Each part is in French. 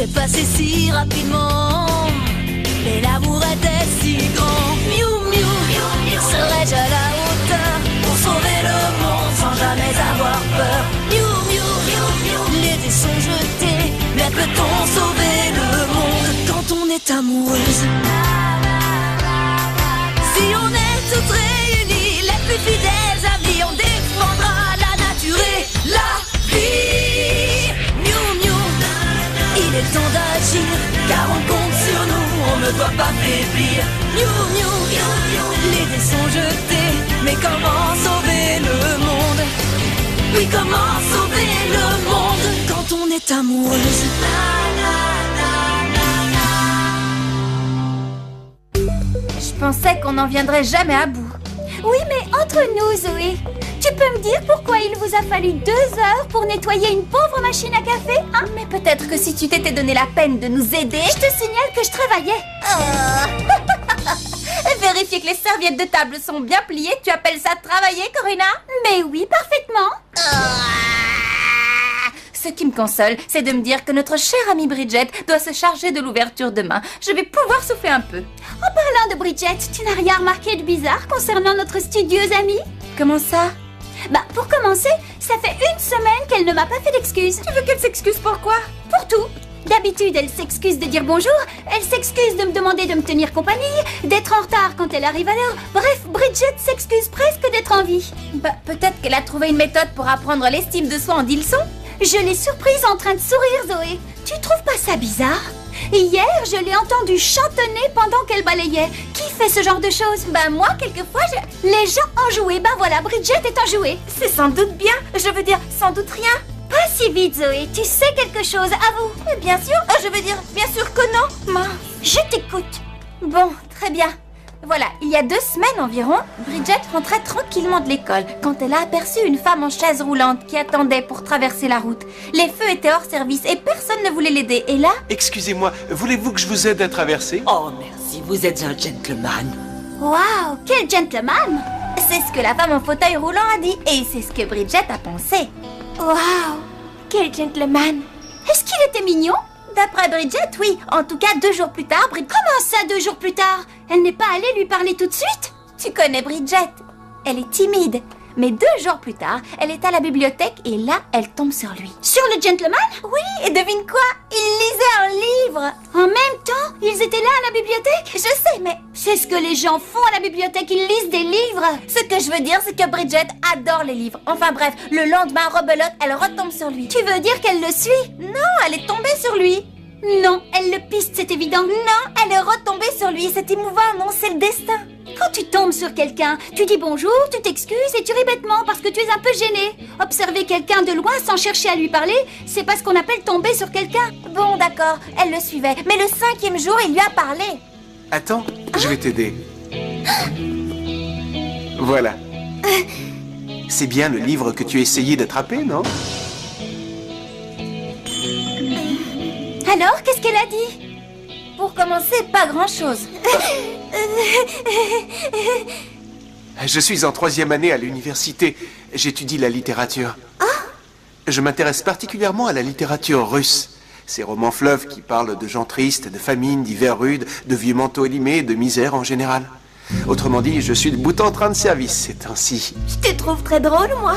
s'est passé si rapidement, mais l'amour était si grand. Miou miou, serais-je à la hauteur pour sauver le monde sans jamais avoir peur? Miou miou, les dés sont jetés, mais peut-on sauver le monde quand on est amoureuse? Si on est toutes réunies, les plus fidèles amis, on défendra la nature et la vie. Miou miou, il est temps d'agir, car on compte sur nous, on ne doit pas faiblir. Miou miou, les dés sont jetés, mais comment sauver le monde? Oui, comment sauver le monde quand on est amoureuse? Je pensais qu'on n'en viendrait jamais à bout. Oui, mais entre nous, Zoé, tu peux me dire pourquoi il vous a fallu 2 heures pour nettoyer une pauvre machine à café, hein? Mais peut-être que si tu t'étais donné la peine de nous aider... Je te signale que je travaillais. Vérifier que les serviettes de table sont bien pliées, tu appelles ça travailler, Corinna? Mais oui, parfaitement. Ce qui me console, c'est de me dire que notre chère amie Bridget doit se charger de l'ouverture demain. Je vais pouvoir souffler un peu. En parlant de Bridget, tu n'as rien remarqué de bizarre concernant notre studieuse amie? Comment ça? Bah, pour commencer, ça fait 1 semaine qu'elle ne m'a pas fait d'excuses. Tu veux qu'elle s'excuse pour quoi? Pour tout. D'habitude, elle s'excuse de dire bonjour, elle s'excuse de me demander de me tenir compagnie, d'être en retard quand elle arrive à l'heure. Bref, Bridget s'excuse presque d'être en vie. Bah, peut-être qu'elle a trouvé une méthode pour apprendre l'estime de soi en dit leçon. Je l'ai surprise en train de sourire, Zoé. Tu trouves pas ça bizarre? Hier, je l'ai entendue chantonner pendant qu'elle balayait. Qui fait ce genre de choses? Bah moi, quelquefois, Les gens enjoués, bah voilà, Bridget est enjouée. C'est sans doute bien, je veux dire, sans doute rien. Pas si vite, Zoé, tu sais quelque chose, avoue. Mais bien sûr, je veux dire, bien sûr que non. Je t'écoute. Bon, très bien. Voilà, il y a 2 semaines environ, Bridget rentrait tranquillement de l'école quand elle a aperçu une femme en chaise roulante qui attendait pour traverser la route. Les feux étaient hors service et personne ne voulait l'aider. Et là... Excusez-moi, voulez-vous que je vous aide à traverser? Oh, merci, vous êtes un gentleman. Waouh, quel gentleman! C'est ce que la femme en fauteuil roulant a dit et c'est ce que Bridget a pensé. Waouh, quel gentleman! Est-ce qu'il était mignon? D'après Bridget, oui. En tout cas, 2 jours plus tard, Comment ça, 2 jours plus tard? Elle n'est pas allée lui parler tout de suite? Tu connais Bridget. Elle est timide. Mais 2 jours plus tard, elle est à la bibliothèque et là, elle tombe sur lui. Sur le gentleman? Oui, et devine quoi? Il lisait un livre. En même temps, ils étaient là à la bibliothèque? Je sais, mais c'est ce que les gens font à la bibliothèque, ils lisent des livres. Ce que je veux dire, c'est que Bridget adore les livres. Enfin bref, le lendemain, rebelote, elle retombe sur lui. Tu veux dire qu'elle le suit? Non, elle est tombée sur lui. Non, elle le piste, c'est évident. Non, elle est retombée sur lui, c'est émouvant, non, c'est le destin. Quand tu tombes sur quelqu'un, tu dis bonjour, tu t'excuses et tu ris bêtement parce que tu es un peu gêné. Observer quelqu'un de loin sans chercher à lui parler, c'est pas ce qu'on appelle tomber sur quelqu'un. Bon, d'accord, elle le suivait, mais le 5e jour, il lui a parlé. Attends, je vais t'aider. Voilà. C'est bien le livre que tu essayais d'attraper, non? Alors, qu'est-ce qu'elle a dit? Pour commencer, pas grand-chose. Je suis en 3e année à l'université. J'étudie la littérature. Je m'intéresse particulièrement à la littérature russe. Ces romans fleuves qui parlent de gens tristes, de famine, d'hiver rude, de vieux manteaux élimés et de misère en général. Autrement dit, je suis de bout en train de service ces temps-ci. Je te trouve très drôle, moi.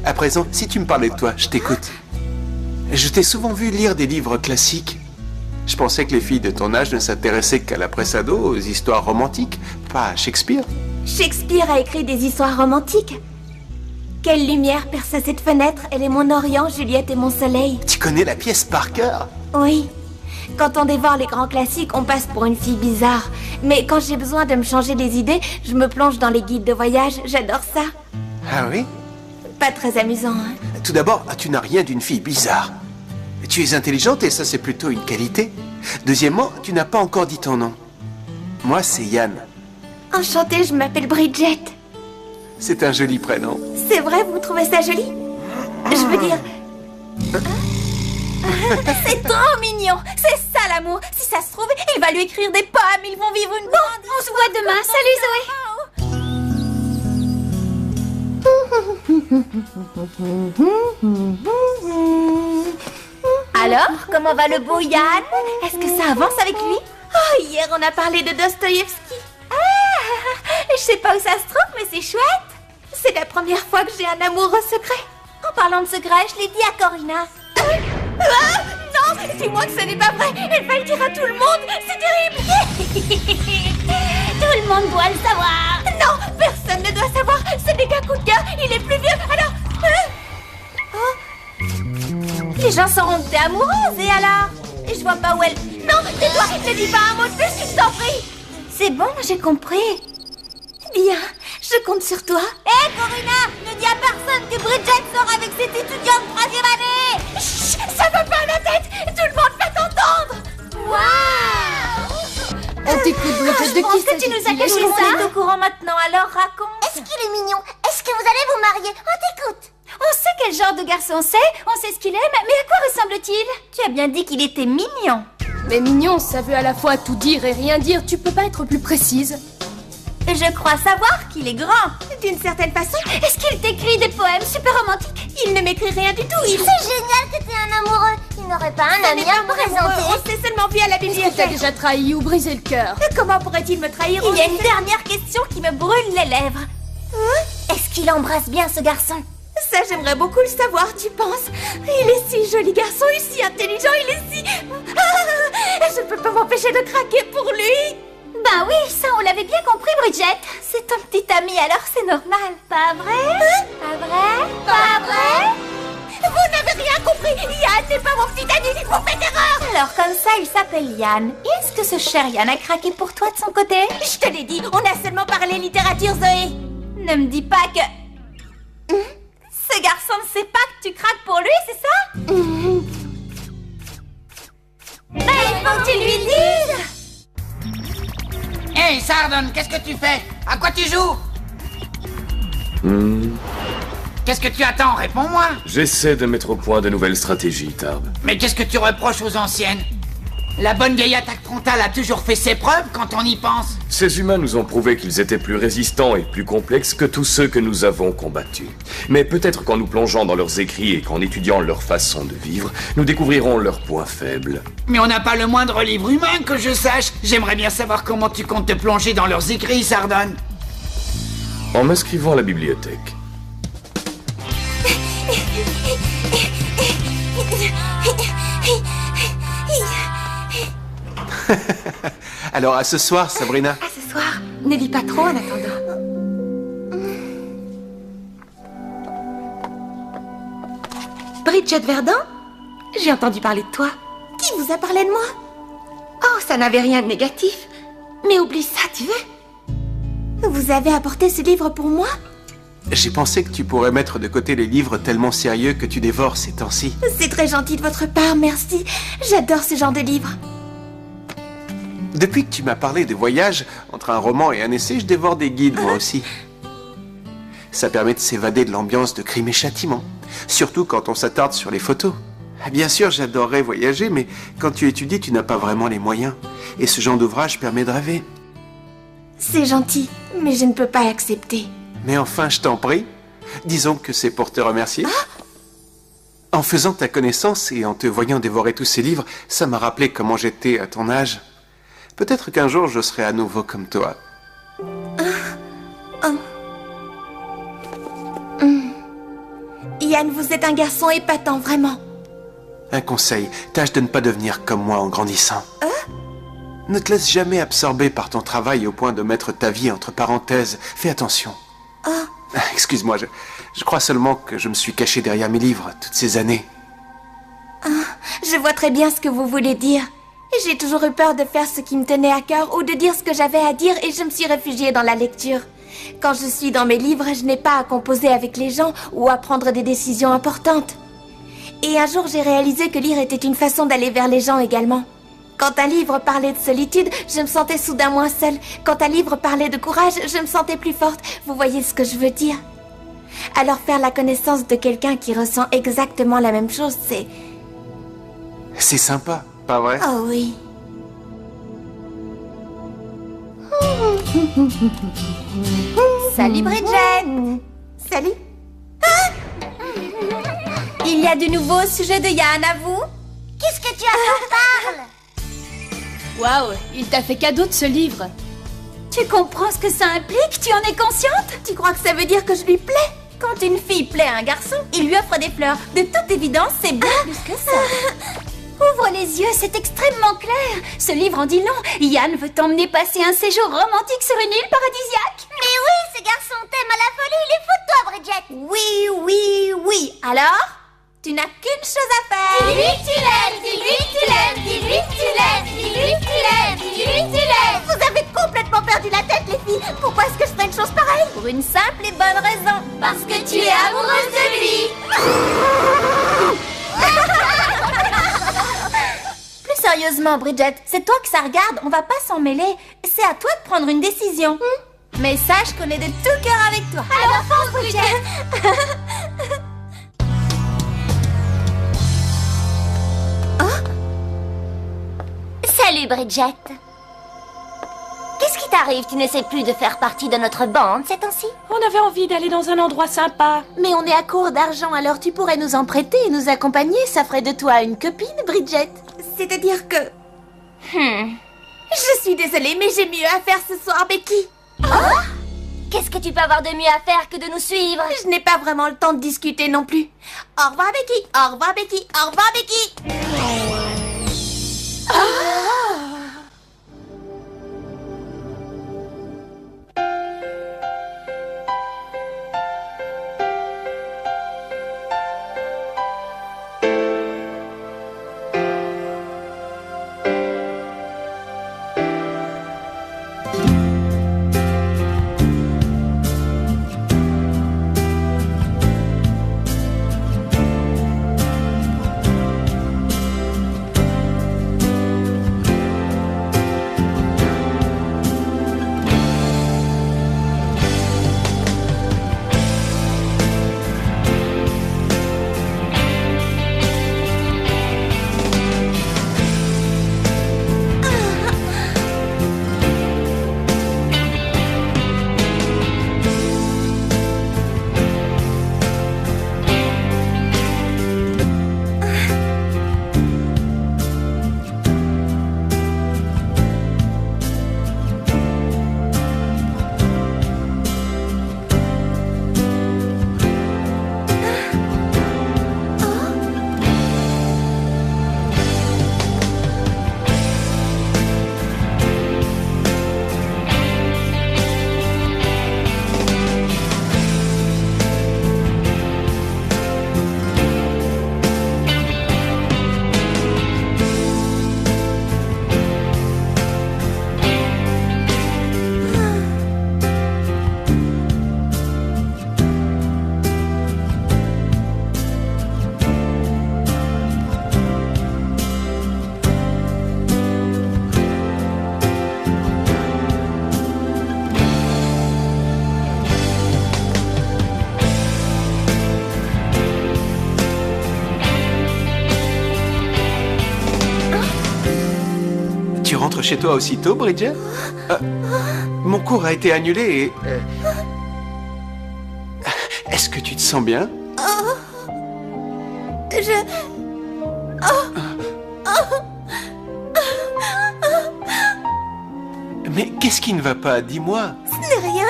À présent, si tu me parlais de toi, je t'écoute. Je t'ai souvent vu lire des livres classiques. Je pensais que les filles de ton âge ne s'intéressaient qu'à la presse ado, aux histoires romantiques, pas à Shakespeare. Shakespeare a écrit des histoires romantiques. Quelle lumière perce à cette fenêtre, elle est mon Orient, Juliette est mon soleil. Tu connais la pièce par cœur? Oui. Quand on dévore les grands classiques, on passe pour une fille bizarre. Mais quand j'ai besoin de me changer les idées, je me plonge dans les guides de voyage, j'adore ça. Ah oui? Pas très amusant, hein? Tout d'abord, tu n'as rien d'une fille bizarre. Tu es intelligente et ça, c'est plutôt une qualité. Deuxièmement, tu n'as pas encore dit ton nom. Moi, c'est Yann. Enchantée, je m'appelle Bridget. C'est un joli prénom. C'est vrai, vous trouvez ça joli? Je veux dire... C'est trop mignon. C'est ça l'amour. Si ça se trouve, il va lui écrire des poèmes. Ils vont vivre une grande On se voit demain. Salut Zoé. Alors, comment va le beau Yann? Est-ce que ça avance avec lui? Oh, hier on a parlé de Dostoïevski. Ah, je sais pas où ça se trouve, mais c'est chouette. C'est la première fois que j'ai un amoureux secret. En parlant de secret, je l'ai dit à Corina. Ah, non, dis-moi que ce n'est pas vrai. Elle va le dire à tout le monde. C'est terrible. Tout le monde doit le savoir. Non, personne ne doit savoir. Ce n'est qu'un coup de cœur. Il est plus vieux. Alors... Oh. Les gens sauront que t'es amoureuse, et alors? Et je vois pas où elle... Non, tais-toi. Ne dis pas un mot de plus, je t'en prie. C'est bon, j'ai compris. Bien, je compte sur toi. Hé, Corina, ne dis à personne que Bridget sort avec cette étudiante de 3e année. Chut, ça va pas à la tête. Tout le monde va t'entendre. Waouh. On t'écoute, Bridget, de qui que tu nous as caché ça? On est au courant maintenant, alors raconte. Est-ce qu'il est mignon? Est-ce que vous allez vous marier? On t'écoute. On sait quel genre de garçon c'est, on sait ce qu'il aime, mais à quoi ressemble-t-il? Tu as bien dit qu'il était mignon. Mais mignon, ça veut à la fois tout dire et rien dire. Tu peux pas être plus précise. Je crois savoir qu'il est grand. D'une certaine façon, est-ce qu'il t'écrit des poèmes super romantiques? Il ne m'écrit rien du tout, C'est génial que t'aies un amoureux. Il n'aurait pas un ami à me présenter. On s'est seulement vu à la Est-ce que t'as bibliothèque. déjà trahi ou brisé le cœur? Comment pourrait-il me trahir? Il y a une dernière question qui me brûle les lèvres. Est-ce qu'il embrasse bien ce garçon? Ça, j'aimerais beaucoup le savoir, tu penses? Il est si joli garçon, il est si intelligent, il est si... Ah, je peux pas m'empêcher de craquer pour lui. Ben oui, ça on l'avait bien compris, Bridget. C'est ton petit ami, alors c'est normal. Pas vrai? Pas vrai? Pas vrai? Vous n'avez rien compris. Yann n'est pas mon petit ami, vous faites erreur. Alors comme ça, il s'appelle Yann. Et est-ce que ce cher Yann a craqué pour toi de son côté? Je te l'ai dit, on a seulement parlé littérature, Zoé. Ne me dis pas que... Ce garçon ne sait pas que tu craques pour lui, c'est ça? Ben, il faut que tu lui dises. Hé, Sardon, qu'est-ce que tu fais? À quoi tu joues? Qu'est-ce que tu attends? Réponds-moi. J'essaie de mettre au point de nouvelles stratégies, Tarb. Mais qu'est-ce que tu reproches aux anciennes? La bonne vieille attaque frontale a toujours fait ses preuves quand on y pense. Ces humains nous ont prouvé qu'ils étaient plus résistants et plus complexes que tous ceux que nous avons combattus. Mais peut-être qu'en nous plongeant dans leurs écrits et qu'en étudiant leur façon de vivre, nous découvrirons leurs points faibles. Mais on n'a pas le moindre livre humain que je sache. J'aimerais bien savoir comment tu comptes te plonger dans leurs écrits, Sardon. En m'inscrivant à la bibliothèque. Alors, à ce soir, Sabrina. À ce soir, ne lis pas trop en attendant. Bridget Verdun? J'ai entendu parler de toi. Qui vous a parlé de moi? Oh, ça n'avait rien de négatif. Mais oublie ça, tu veux? Vous avez apporté ce livre pour moi? J'ai pensé que tu pourrais mettre de côté les livres tellement sérieux que tu dévores ces temps-ci. C'est très gentil de votre part, merci. J'adore ce genre de livre. Depuis que tu m'as parlé de voyage, entre un roman et un essai, je dévore des guides, moi aussi. Ça permet de s'évader de l'ambiance de Crime et Châtiment, surtout quand on s'attarde sur les photos. Bien sûr, j'adorerais voyager, mais quand tu étudies, tu n'as pas vraiment les moyens. Et ce genre d'ouvrage permet de rêver. C'est gentil, mais je ne peux pas l'accepter. Mais enfin, je t'en prie, disons que c'est pour te remercier. En faisant ta connaissance et en te voyant dévorer tous ces livres, ça m'a rappelé comment j'étais à ton âge. Peut-être qu'un jour, je serai à nouveau comme toi. Yann, vous êtes un garçon épatant, vraiment. Un conseil, tâche de ne pas devenir comme moi en grandissant. Ne te laisse jamais absorber par ton travail au point de mettre ta vie entre parenthèses. Fais attention. Excuse-moi, je crois seulement que je me suis caché derrière mes livres toutes ces années. Je vois très bien ce que vous voulez dire. J'ai toujours eu peur de faire ce qui me tenait à cœur ou de dire ce que j'avais à dire et je me suis réfugiée dans la lecture. Quand je suis dans mes livres, je n'ai pas à composer avec les gens ou à prendre des décisions importantes. Et un jour, j'ai réalisé que lire était une façon d'aller vers les gens également. Quand un livre parlait de solitude, je me sentais soudain moins seule. Quand un livre parlait de courage, je me sentais plus forte. Vous voyez ce que je veux dire? Alors faire la connaissance de quelqu'un qui ressent exactement la même chose, c'est... C'est sympa, pas vrai? Oh oui. Salut Bridget. Salut. Il y a de nouveau au sujet de Yann, à vous? Qu'est-ce que tu as qu'on parle? Waouh, il t'a fait cadeau de ce livre. Tu comprends ce que ça implique? Tu en es consciente? Tu crois que ça veut dire que je lui plais? Quand une fille plaît à un garçon, il lui offre des fleurs. De toute évidence, c'est bien plus que ça. Ouvre les yeux, c'est extrêmement clair. Ce livre en dit long. Yann veut t'emmener passer un séjour romantique sur une île paradisiaque. Mais oui, ce garçon t'aime à la folie, il est fou de toi, Bridget. Oui, oui, oui. Alors, tu n'as qu'une chose à faire. Dis-lui que tu l'aimes, dis-lui que tu l'aimes, dis-lui que tu l'aimes, dis-lui que tu l'aimes, dis-lui que tu l'aimes. Vous avez complètement perdu la tête, les filles. Pourquoi est-ce que je ferais une chose pareille? Pour une simple et bonne raison. Parce que tu es amoureuse de lui. Plus sérieusement, Bridget, c'est toi que ça regarde, on va pas s'en mêler. C'est à toi de prendre une décision. Mais sache qu'on est de tout cœur avec toi. Alors fonce, Bridget. Salut, Bridget. Qu'est-ce qui t'arrive? Tu n'essaies plus de faire partie de notre bande ces temps-ci? On avait envie d'aller dans un endroit sympa. Mais on est à court d'argent, alors tu pourrais nous en prêter et nous accompagner. Ça ferait de toi une copine, Bridget. C'est-à-dire que... Je suis désolée, mais j'ai mieux à faire ce soir, Becky. Qu'est-ce que tu peux avoir de mieux à faire que de nous suivre? Je n'ai pas vraiment le temps de discuter non plus. Au revoir, Becky. Au revoir, Becky. Au revoir, Becky. rentres chez toi aussitôt, Bridget? Mon cours a été annulé et... Est-ce que tu te sens bien? Mais qu'est-ce qui ne va pas? Dis-moi. Ce n'est rien,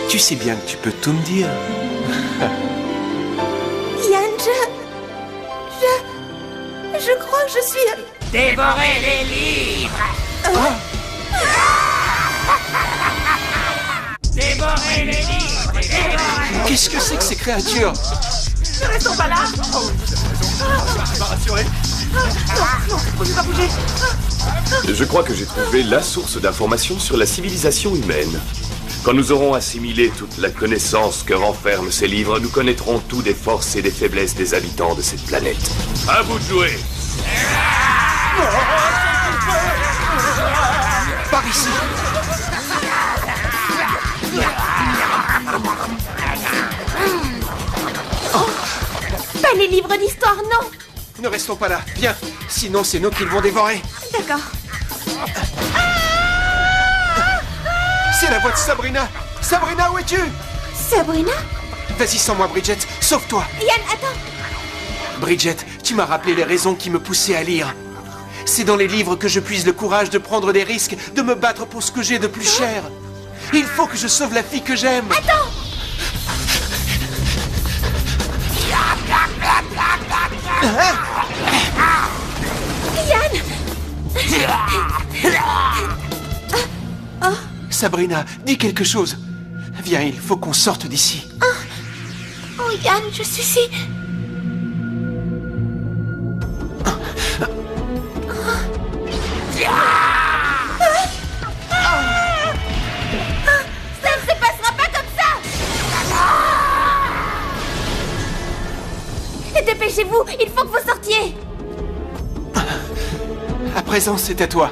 Tu sais bien que tu peux tout me dire. Yann, je crois que je suis... Dévorez les livres! Dévorez les livres! Qu'est-ce que c'est que ces créatures? Ne restons pas là! Je crois que j'ai trouvé la source d'informations sur la civilisation humaine. Quand nous aurons assimilé toute la connaissance que renferment ces livres, nous connaîtrons tout des forces et des faiblesses des habitants de cette planète. À vous de jouer! Par ici! Pas les livres d'histoire, non! Ne restons pas là, viens! Sinon, c'est nous qui le vont dévorer! D'accord. C'est la voix de Sabrina! Sabrina, où es-tu? Sabrina? Vas-y sans moi, Bridget, sauve-toi. Yann, attends. Bridget, tu m'as rappelé les raisons qui me poussaient à lire. C'est dans les livres que je puise le courage de prendre des risques, de me battre pour ce que j'ai de plus cher. Il faut que je sauve la fille que j'aime. Attends. Yann. Sabrina, dis quelque chose. Viens, il faut qu'on sorte d'ici. Oh Yann, je suis si... Ça ne se passera pas comme ça. Dépêchez-vous, il faut que vous sortiez. À présent, c'est à toi.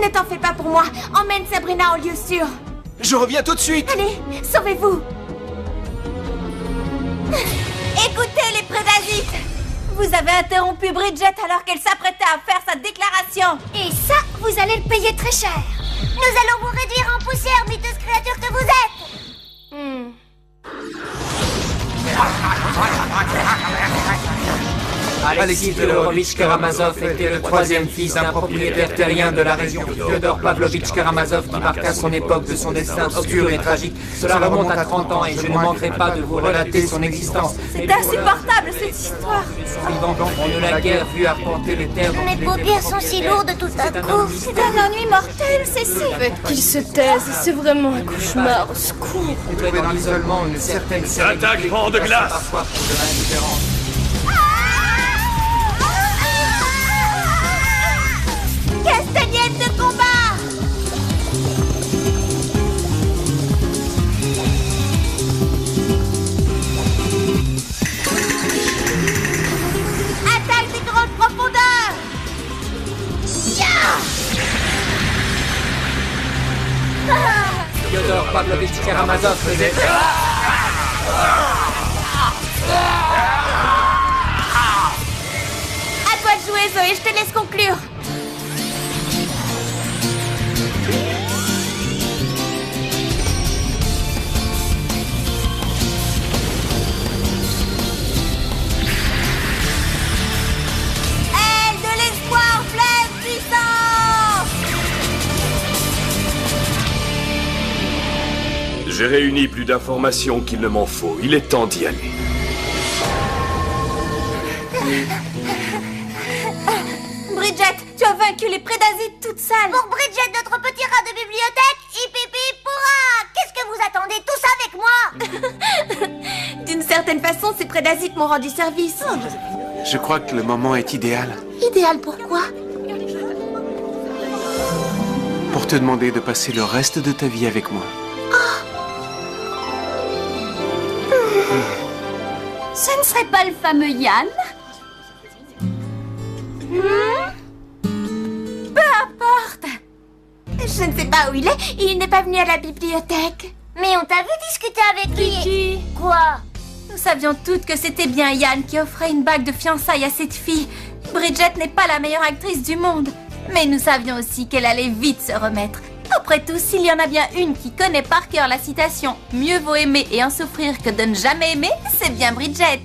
Ne t'en fais pas pour moi. Emmène Sabrina en lieu sûr. Je reviens tout de suite. Allez, sauvez-vous. Écoutez les prédasites. Vous avez interrompu Bridget alors qu'elle s'apprêtait à faire sa déclaration. Et ça, vous allez le payer très cher. Nous allons vous réduire en poussière, miteuse créature que vous êtes. Alexis Fedorovitch Karamazov était le troisième fils d'un propriétaire terrien de la région, Fyodor Pavlovitch Karamazov, qui marqua son époque de son destin obscur et tragique. Cela remonte à 30 ans et je ne manquerai pas de vous relater son existence. C'est insupportable cette histoire. On ne l'a guère vu arpenter les terres. Mes paupières sont si lourdes tout à coup. C'est un ennui mortel, ceci. Qu'il se taise, c'est vraiment un cauchemar, au secours. Trouver dans l'isolement une certaine sérénité. Attaquement de glace. Parfois pour de l'indifférence. Castagnette de combat. Attaque des grandes profondeurs. Fyodor Pavlovitch Karamazov faisait... À toi de jouer, Zoé, je te laisse conclure. Aile de l'espoir pleine puissance. J'ai réuni plus d'informations qu'il ne m'en faut. Il est temps d'y aller. Bridget, tu as vaincu les prédasites toutes seules. Pour Bridget, notre petit rat de bibliothèque, hippie pourra. Qu'est-ce que vous attendez tous avec moi? D'une certaine façon, ces prédasites m'ont rendu service. Je crois que le moment est idéal Idéal pourquoi? pour te demander de passer le reste de ta vie avec moi. Ce ne serait pas le fameux Yann? Peu importe. Je ne sais pas où il est. Il n'est pas venu à la bibliothèque. Mais on t'a vu discuter avec lui. Quoi? Nous savions toutes que c'était bien Yann qui offrait une bague de fiançailles à cette fille. Bridget n'est pas la meilleure actrice du monde. Mais nous savions aussi qu'elle allait vite se remettre. Après tout, s'il y en a bien une qui connaît par cœur la citation « Mieux vaut aimer et en souffrir que de ne jamais aimer », c'est bien Bridget.